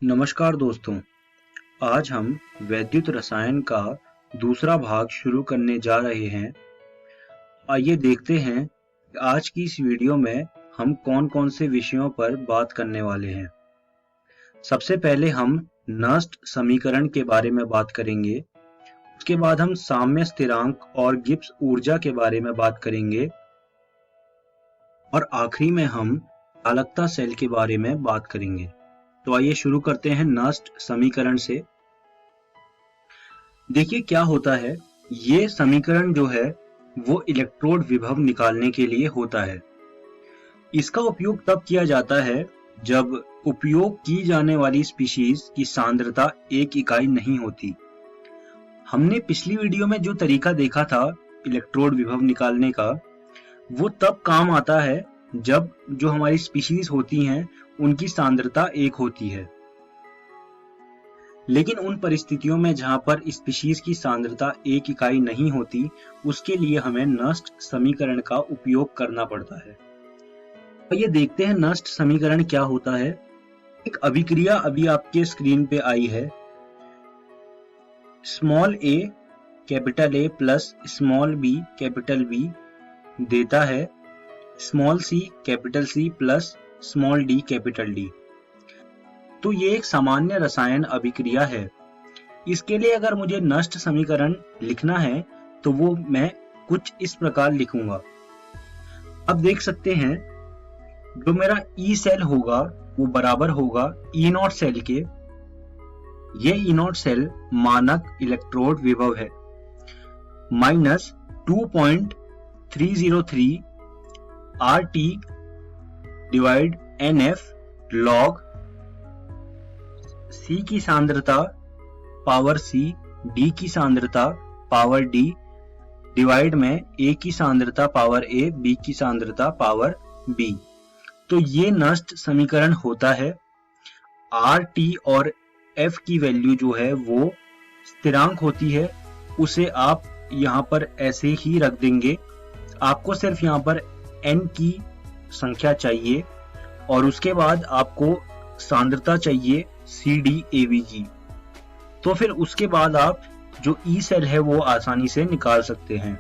नमस्कार दोस्तों, आज हम वैद्युत रसायन का दूसरा भाग शुरू करने जा रहे हैं। आइए देखते हैं कि आज की इस वीडियो में हम कौन-कौन से विषयों पर बात करने वाले हैं। सबसे पहले हम नस्ट समीकरण के बारे में बात करेंगे। उसके बाद हम साम्य स्थिरांक और गिब्स ऊर्जा के बारे में बात करेंगे और आखिरी में हम चालकता सेल के बारे में बात करेंगे। तो आइए शुरू करते हैं नस्ट समीकरण से। देखिए क्या होता है, ये समीकरण जो है वो इलेक्ट्रोड विभव निकालने के लिए होता है। इसका उपयोग तब किया जाता है जब उपयोग की जाने वाली स्पीशीज की सांद्रता एक इकाई नहीं होती। हमने पिछली वीडियो में जो तरीका देखा था इलेक्ट्रोड विभव निकालने का, वो तब काम आता है जब जो हमारी स्पीशीज होती हैं उनकी सांद्रता एक होती है। लेकिन उन परिस्थितियों में जहां पर स्पीशीज की सांद्रता एक इकाई नहीं होती, उसके लिए हमें नस्ट समीकरण का उपयोग करना पड़ता है। तो ये देखते हैं नस्ट समीकरण क्या होता है। एक अभिक्रिया अभी आपके स्क्रीन पे आई है। Small A capital A plus small B capital B देता है small C capital C plus small D capital D. तो ये एक सामान्य रसायन अभिक्रिया है। इसके लिए अगर मुझे नस्ट समीकरण लिखना है तो वो मैं कुछ इस प्रकार लिखूंगा। अब देख सकते हैं जो मेरा ई सेल होगा वो बराबर होगा ई नॉट सेल के। ये ई नॉट सेल मानक इलेक्ट्रोड विभव है minus 2.303 RT divide NF log C की सांद्रता पावर C, D की सांद्रता पावर D डिवाइड में A की सांद्रता पावर A, B की सांद्रता पावर B। तो ये नस्ट समीकरण होता है। RT और F की वैल्यू जो है वो स्थिरांक होती है, उसे आप यहाँ पर ऐसे ही रख देंगे। आपको सिर्फ यहाँ पर N की संख्या चाहिए और उसके बाद आपको सांद्रता चाहिए CDAVG। तो फिर उसके बाद आप जो ई सेल है वो आसानी से निकाल सकते हैं।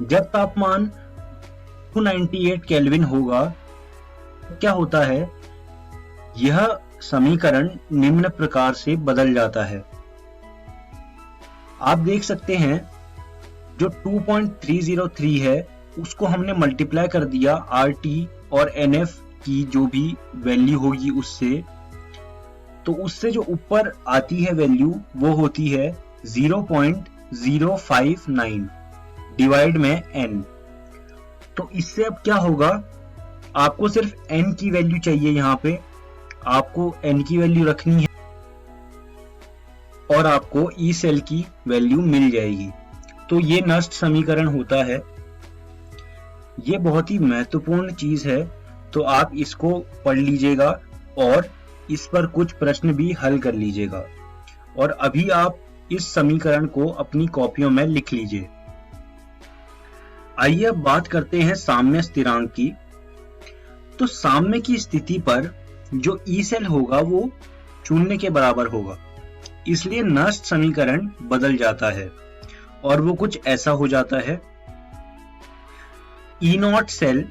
जब तापमान 298 केल्विन होगा क्या होता है, यह समीकरण निम्न प्रकार से बदल जाता है। आप देख सकते हैं जो 2.303 है उसको हमने मल्टीप्लाई कर दिया RT और NF की जो भी वैल्यू होगी उससे, तो उससे जो ऊपर आती है वैल्यू वो होती है 0.059 डिवाइड में N। तो इससे अब क्या होगा, आपको सिर्फ N की वैल्यू चाहिए। यहाँ पे आपको N की वैल्यू रखनी है और आपको ई सेल की वैल्यू मिल जाएगी। तो ये नस्ट समीकरण होता है। ये बहुत ही महत्वपूर्ण चीज है, तो आप इसको पढ़ लीजिएगा और इस पर कुछ प्रश्न भी हल कर लीजिएगा। और अभी आप इस समीकरण को अपनी कॉपियों में लिख लीजिए। आइए अब बात करते हैं साम्य स्थिरांक की। तो साम्य की स्थिति पर जो ई सेल होगा वो 0 के बराबर होगा, इसलिए नस्ट समीकरण बदल जाता है और वो कुछ ऐसा हो जाता है। ई नॉट सेल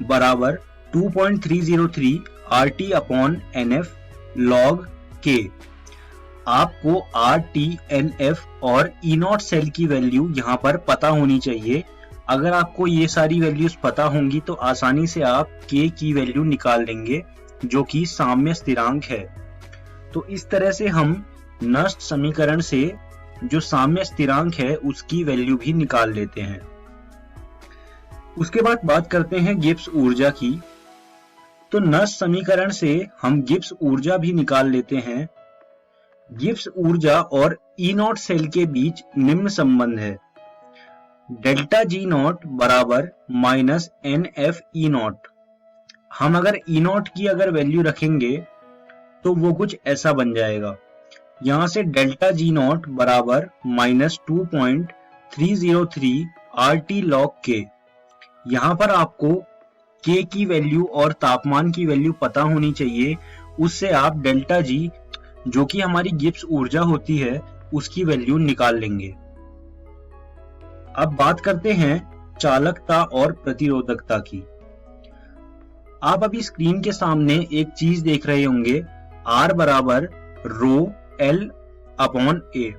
बराबर 2.303 RT upon NF log K। आपको RT, NF और ई नॉट सेल की वैल्यू यहाँ पर पता होनी चाहिए। अगर आपको ये सारी वैल्यूज पता होंगी तो आसानी से आप K की वैल्यू निकाल लेंगे जो कि साम्य स्थिरांक है। तो इस तरह से हम नस्ट समीकरण से जो साम्य स्थिरांक है उसकी वैल्यू भी निकाल लेते हैं। उसके बाद बात करते हैं गिब्स ऊर्जा की। तो नस्ट समीकरण से हम गिब्स ऊर्जा भी निकाल लेते हैं। गिब्स ऊर्जा और ई नॉट सेल के बीच निम्न संबंध है, डेल्टा जी नॉट बराबर माइनस NF ई नॉट। हम अगर ई नॉट की अगर वैल्यू रखेंगे तो वो कुछ ऐसा बन जाएगा। यहां से डेल्टा जी नॉट बराबर माइनस 2.303 RT log K। यहाँ पर आपको K की वैल्यू और तापमान की वैल्यू पता होनी चाहिए उससे आप डेल्टा जी, जो कि हमारी गिब्स ऊर्जा होती है, उसकी वैल्यू निकाल लेंगे। अब बात करते हैं चालकता और प्रतिरोधकता की। आप अभी स्क्रीन के सामने एक चीज देख रहे होंगे, R बराबर रो L अपॉन A,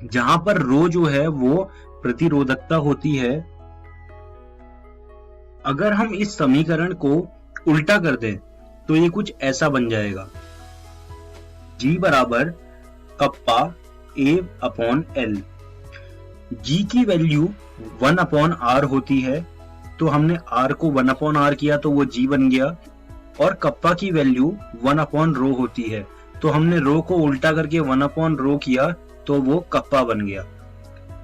जहां पर रो जो है वो प्रतिरोधकता होती है। अगर हम इस समीकरण को उल्टा कर दें तो ये कुछ ऐसा बन जाएगा, G बराबर kappa A upon L। G की वैल्यू 1 अपॉन R होती है, तो हमने R को 1 अपॉन R किया तो वो G बन गया, और कप्पा की वैल्यू 1 अपॉन रो होती है, तो हमने रो को उल्टा करके 1 अपॉन रो किया तो वो कप्पा बन गया।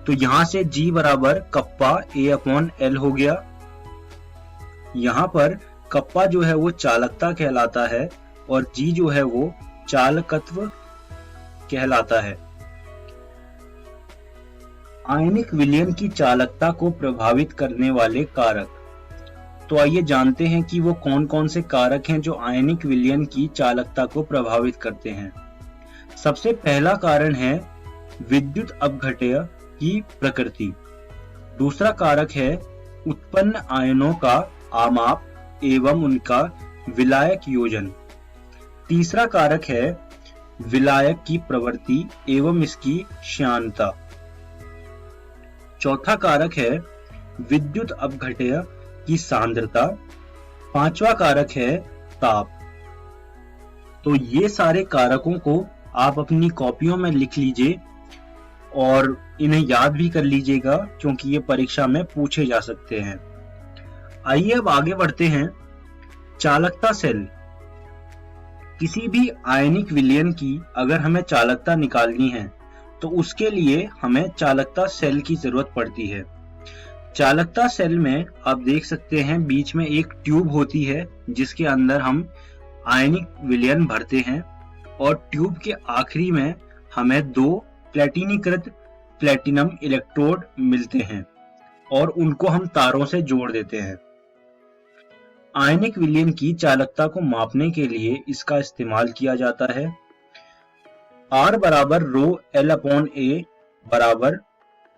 तो यहां से G बराबर कप्पा A अपॉन L हो गया। यहां पर कप्पा जो है वो चालकता कहलाता है और G जो है वो चालकत्व कहलाता है। आयनिक विलयन की चालकता को प्रभावित करने वाले कारक। तो आइए जानते हैं कि वो कौन कौन से कारक हैं जो आयनिक विलयन की चालकता को प्रभावित करते हैं। सबसे पहला कारण है विद्युत अपघट्य की प्रकृति। दूसरा कारक है उत्पन्न आयनों का आमाप एवं उनका विलायक योजन। तीसरा कारक है विलायक की प्रवृत्ति एवं इसकी श्यानता। चौथा कारक है विद्युत अपघट्य की सांद्रता। पांचवा कारक है ताप। तो ये सारे कारकों को आप अपनी कॉपियों में लिख लीजिए और इन्हें याद भी कर लीजिएगा, क्योंकि ये परीक्षा में पूछे जा सकते हैं। आइए अब आगे बढ़ते हैं। चालकता सेल। किसी भी आयनिक विलयन की अगर हमें चालकता निकालनी है तो उसके लिए हमें चालकता सेल की जरूरत पड़ती है। चालकता सेल में आप देख सकते हैं बीच में एक ट्यूब होती है जिसके अंदर हम आयनिक विलयन भरते हैं, और ट्यूब के आखिरी में हमें 2 प्लेटिनीकृत प्लेटिनम इलेक्ट्रोड मिलते हैं और उनको हम तारों से जोड़ देते हैं। आयनिक विलयन की चालकता को मापने के लिए इसका इस्तेमाल किया जाता है। R बराबर रो L अपॉन A बराबर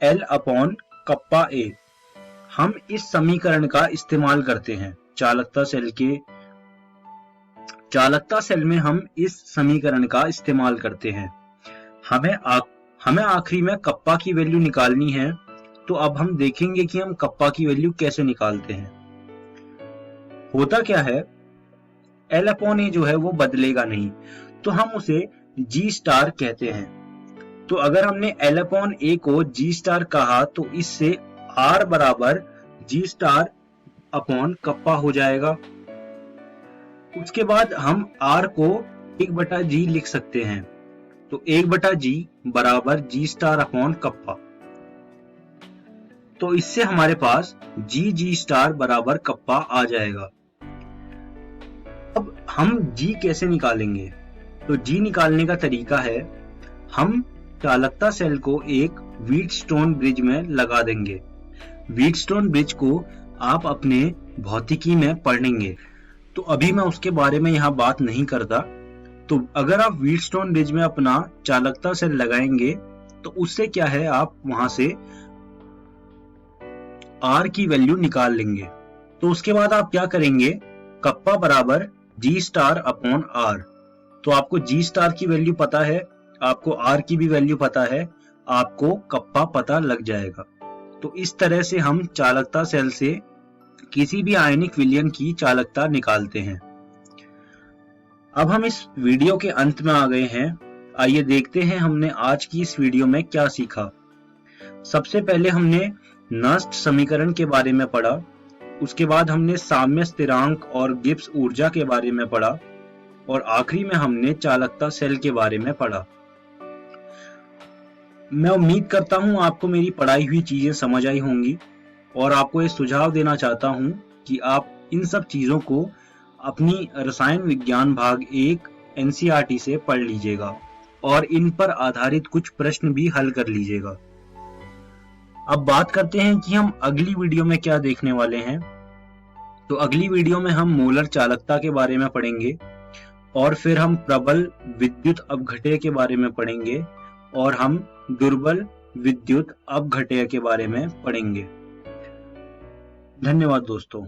L अपॉन कप्पा A। हम इस समीकरण का इस्तेमाल करते हैं चालकता सेल में हम इस समीकरण का इस्तेमाल करते हैं। हमें आखिरी में कप्पा की वैल्यू निकालनी है, तो अब हम देखेंगे कि हम कप्पा की वैल्यू कैसे निकालते हैं। होता क्या है, L अपॉन A जो है वो बदलेगा नहीं, तो हम उसे G स्टार कहते हैं। तो अगर हमने L अपॉन A को G स्टार कहा तो इससे R बराबर G स्टार अपॉन कप्पा हो जाएगा। उसके बाद हम R को 1/G लिख सकते हैं, तो 1/G बराबर G स्टार अपॉन कप्पा। तो इससे हमारे पास G स्टार बराबर कप्पा आ जाएगा। अब हम G कैसे निकालेंगे? तो G निकालने का तरीका है, हम चालकता सेल को एक व्हीटस्टोन ब्रिज में लगा देंगे। व्हीटस्टोन ब्रिज को आप अपने भौतिकी में पढ़ेंगे, तो अभी मैं उसके बारे में यहाँ बात नहीं करता। तो अगर आप व्हीटस्टोन ब्रिज में अपना चालकता सेल लगाएंगे तो उससे क्या है, आप वहां से R की वैल्यू निकाल लेंगे। तो उसके बाद आप क्या करेंगे, कप्पा बराबर G स्टार अपॉन R। तो आपको G स्टार की वैल्यू पता है, आपको R की भी वैल्यू पता है, आपको कप्पा पता लग जाएगा। तो इस तरह से हम चालकता सेल से किसी भी आयनिक विलयन की चालकता निकालते हैं। अब हम इस वीडियो के अंत में आ गए हैं। आइए देखते हैं हमने आज की इस वीडियो में क्या सीखा। सबसे पहले हमने नस्ट समीकरण के बारे में पढ़ा, उसके बाद हमने साम्य स्थिरांक और गिब्स ऊर्जा के बारे में पढ़ा, और आखिरी में हमने चालकता सेल के बारे में पढ़ा। मैं उम्मीद करता हूं आपको मेरी पढ़ाई हुई चीजें समझ आई होंगी, और आपको ये सुझाव देना चाहता हूं कि आप इन सब चीजों को अपनी रसायन विज्ञान भाग 1 NCERT से पढ़ लीजिएगा और इन पर आधारित कुछ प्रश्न भी हल कर लीजिएगा। अब बात करते हैं कि हम अगली वीडियो में क्या देखने वाले हैं। तो अगली वीडियो में हम मोलर चालकता के बारे में पढ़ेंगे, और फिर हम प्रबल विद्युत अपघटय के बारे में पढ़ेंगे और हम दुर्बल विद्युत अपघटय के बारे में पढ़ेंगे। धन्यवाद दोस्तों।